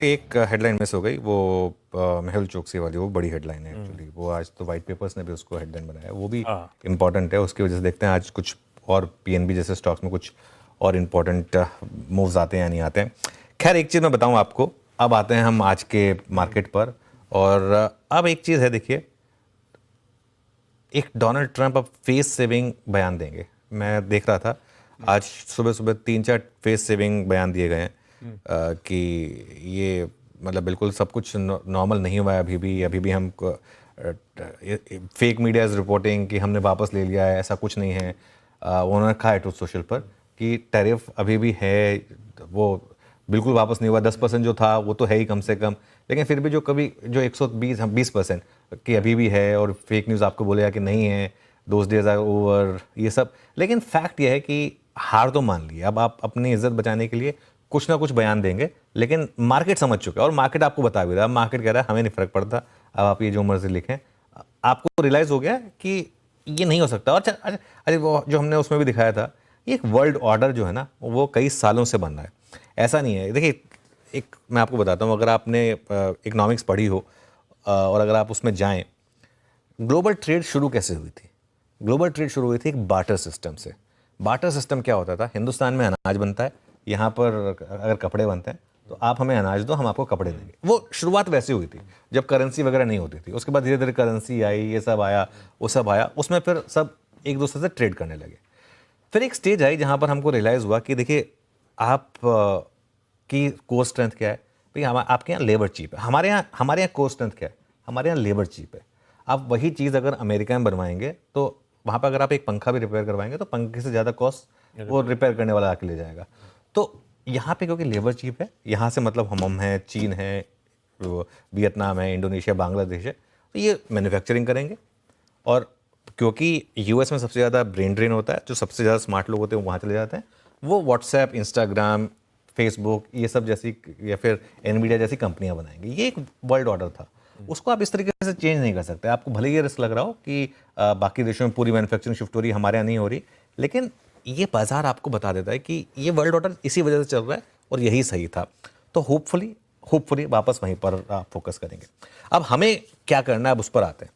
एक headline miss हो गई वो मेहुल चोकसी वाली, वो बड़ी हेडलाइन है एक्चुअली। वो आज तो वाइट पेपर्स ने भी उसको हेडलाइन बनाया है, वो भी हाँ। इम्पॉर्टेंट है। उसकी वजह से देखते हैं आज कुछ और पीएनबी जैसे स्टॉक्स में कुछ और इम्पॉर्टेंट मूव्स आते हैं या नहीं आते हैं। खैर एक चीज़ मैं बताऊं आपको, अब आते हैं हम आज के मार्केट पर। और अब एक चीज़ है, देखिए, एक डोनाल्ड ट्रंप अब फेस सेविंग बयान देंगे। मैं देख रहा था आज सुबह सुबह 3-4 फेस सेविंग बयान दिए गए हैं कि ये मतलब बिल्कुल सब कुछ नॉर्मल नहीं हुआ है अभी भी हम फेक मीडिया इज़ रिपोर्टिंग कि हमने वापस ले लिया है, ऐसा कुछ नहीं है। उन्होंने कहा है ट्रूथ सोशल पर कि टैरिफ अभी भी है, वो बिल्कुल वापस नहीं हुआ। 10% जो था वो तो है ही कम से कम, लेकिन फिर भी जो कभी जो 120% कि अभी भी है, और फेक न्यूज़ आपको बोलेगा कि नहीं है, दोज डेज आर ओवर, ये सब। लेकिन फैक्ट ये है कि हार तो मान ली, अब आप अपनी इज्जत बचाने के लिए कुछ ना कुछ बयान देंगे, लेकिन मार्केट समझ चुका है और मार्केट आपको बता भी रहा है। मार्केट कह रहा है हमें नहीं फर्क पड़ता, अब आप ये जो मर्जी लिखें। आपको रियलाइज़ हो गया कि ये नहीं हो सकता। और अरे अरे वो जो हमने उसमें भी दिखाया था, ये एक वर्ल्ड ऑर्डर जो है ना, वो कई सालों से बन रहा है। ऐसा नहीं है, देखिए, एक मैं आपको बताता हूँ, अगर आपने इकोनॉमिक्स पढ़ी हो और अगर आप उसमें जाएं, ग्लोबल ट्रेड शुरू कैसे हुई थी? ग्लोबल ट्रेड शुरू हुई थी एक बार्टर सिस्टम से। बार्टर सिस्टम क्या होता था? हिंदुस्तान में अनाज बनता है, यहाँ पर अगर कपड़े बनते हैं तो आप हमें अनाज दो, हम आपको कपड़े देंगे। वो शुरुआत वैसे हुई थी जब करेंसी वगैरह नहीं होती थी। उसके बाद धीरे धीरे करेंसी आई, ये सब आया, वो सब आया, उसमें फिर सब एक दूसरे से ट्रेड करने लगे। फिर एक स्टेज आई जहाँ पर हमको रियलाइज़ हुआ कि देखिए, आप की कोर स्ट्रेंथ क्या है भाई? आपके यहाँ लेबर चीप है, हमारे यहाँ कोर स्ट्रेंथ क्या है? हमारे यहाँ लेबर चीप है। आप वही चीज़ अगर अमेरिका में बनवाएंगे तो वहाँ पर अगर आप एक पंखा भी रिपेयर करवाएंगे तो पंखे से ज़्यादा कॉस्ट वो रिपेयर करने वाला आके ले जाएगा। तो यहाँ पे क्योंकि लेबर चीप है, यहाँ से मतलब हम हैं, चीन है, वियतनाम है, इंडोनेशिया, बांग्लादेश है, तो ये मैन्युफैक्चरिंग करेंगे। और क्योंकि यूएस में सबसे ज़्यादा ब्रेन ड्रेन होता है, जो सबसे ज़्यादा स्मार्ट लोग होते हैं वहाँ चले जाते हैं, वो व्हाट्सएप, इंस्टाग्राम, फेसबुक, ये सब जैसी या फिर एनवीडिया जैसी कंपनियां बनाएंगी। ये एक वर्ल्ड ऑर्डर था, उसको आप इस तरीके से चेंज नहीं कर सकते। आपको भले ये रिस्क लग रहा हो कि बाकी देशों में पूरी मैन्युफैक्चरिंग शिफ्ट हो रही है, हमारे यहाँ नहीं हो रही, लेकिन ये बाजार आपको बता देता है कि ये वर्ल्ड ऑर्डर इसी वजह से चल रहा है और यही सही था। तो होपफुली वापस वहीं पर आप फोकस करेंगे। अब हमें क्या करना है, अब उस पर आते हैं।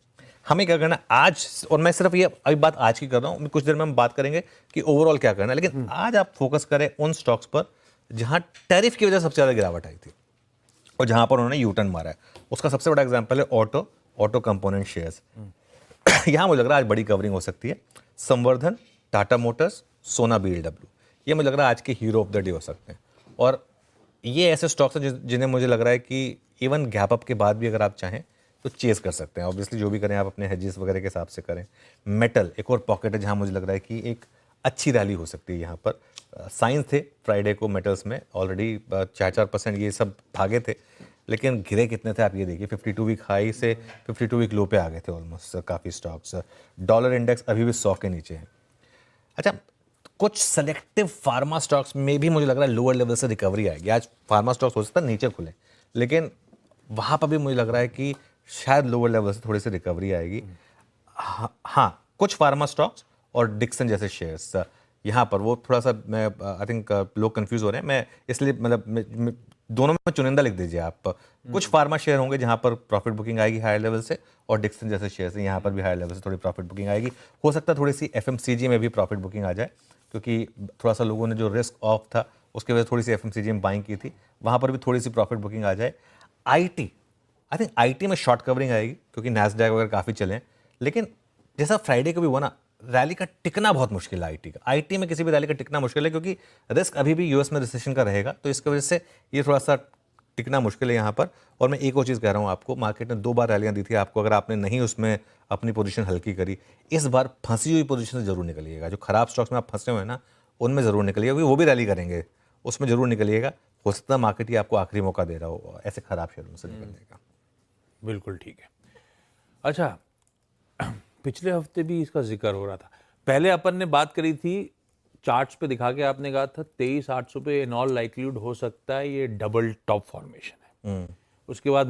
हमें क्या करना है आज, और मैं सिर्फ ये अभी बात आज की कर रहा हूँ, कुछ देर में हम बात करेंगे कि ओवरऑल क्या करना है, लेकिन आज आप फोकस करें उन स्टॉक्स पर जहां टैरिफ की वजह से सबसे ज़्यादा गिरावट आई थी और जहां पर उन्होंने यूटर्न मारा है। उसका सबसे बड़ा एग्जांपल है ऑटो कंपोनेंट शेयर्स। यहां मुझे लग रहा है आज बड़ी कवरिंग हो सकती है। संवर्धन, टाटा मोटर्स, सोना बीएलडब्ल्यू, ये मुझे लग रहा है आज के हीरो ऑफ द डे हो सकते हैं। और ये ऐसे स्टॉक्स हैं जिन्हें मुझे लग रहा है कि इवन गैप अप के बाद भी अगर आप चाहें तो चेस कर सकते हैं। ऑब्वियसली जो भी करें आप अपने हेजेस वगैरह के हिसाब से करें। मेटल एक और पॉकेट है जहां मुझे लग रहा है कि एक अच्छी रैली हो सकती है यहाँ पर। साइंस थे फ्राइडे को मेटल्स में, ऑलरेडी 4% ये सब भागे थे, लेकिन गिरे कितने थे आप ये देखिए। 52 वीक हाई से 52 वीक लो पे आ गए थे ऑलमोस्ट काफ़ी स्टॉक्स। डॉलर इंडेक्स अभी भी 100 के नीचे है। अच्छा, कुछ सेलेक्टिव फार्मा स्टॉक्स में भी मुझे लग रहा है लोअर लेवल से रिकवरी आएगी। आज फार्मा स्टॉक्स हो सकता है नीचे खुले, लेकिन वहाँ पर भी मुझे लग रहा है कि शायद लोअर लेवल से थोड़ी सी रिकवरी आएगी। हाँ, कुछ फार्मा स्टॉक्स और डिक्सन जैसे शेयर्स यहाँ पर वो थोड़ा सा, मैं आई थिंक लोग कंफ्यूज हो रहे हैं, मैं इसलिए मतलब दोनों में चुनिंदा लिख दीजिए आप। कुछ फार्मा शेयर होंगे जहाँ पर प्रॉफिट बुकिंग आएगी हायर लेवल से, और डिक्सन जैसे शेयर्स हैं यहाँ पर भी हायर लेवल से थोड़ी प्रॉफिट बुकिंग आएगी। हो सकता है थोड़ी सी एफएमसीजी में भी प्रॉफिट बुकिंग आ जाए, क्योंकि थोड़ा सा लोगों ने जो रिस्क ऑफ था उसके वजह से थोड़ी सी एफएमसीजी में बाइंग की थी, वहाँ पर भी थोड़ी सी प्रॉफिट बुकिंग आ जाए। आई थिंक आईटी में शॉर्ट कवरिंग आएगी क्योंकि नैस्डैक वगैरह काफ़ी चले हैं, लेकिन जैसा फ्राइडे को भी हुआ ना, रैली का टिकना बहुत मुश्किल है। आईटी का, आईटी में किसी भी रैली का टिकना मुश्किल है क्योंकि रिस्क अभी भी यूएस में रिसेशन का रहेगा, तो इसकी वजह से ये थोड़ा सा टिकना मुश्किल है यहाँ पर। और मैं एक और चीज़ कह रहा हूँ आपको, मार्केट ने 2 बार रैलियाँ दी थी आपको, अगर आपने नहीं उसमें अपनी पोजीशन हल्की करी, इस बार फंसी हुई पोजीशन से जरूर निकलिएगा। जो खराब स्टॉक्स में आप फंसे हुए हैं ना, उनमें जरूर निकलिएगा, क्योंकि वो भी रैली करेंगे, उसमें जरूर निकलिएगा। हो सकता है मार्केट ही आपको आखिरी मौका दे रहा हो ऐसे खराब शेयरों से निकलने का। बिल्कुल ठीक है। अच्छा, पिछले हफ्ते भी इसका जिक्र हो रहा था। पहले अपन ने बात करी थी, चार्ट्स पे दिखा के आपने कहा था 23,800 पे इन ऑल लाइक्लीहुड हो सकता है ये डबल टॉप फॉर्मेशन है। उसके बाद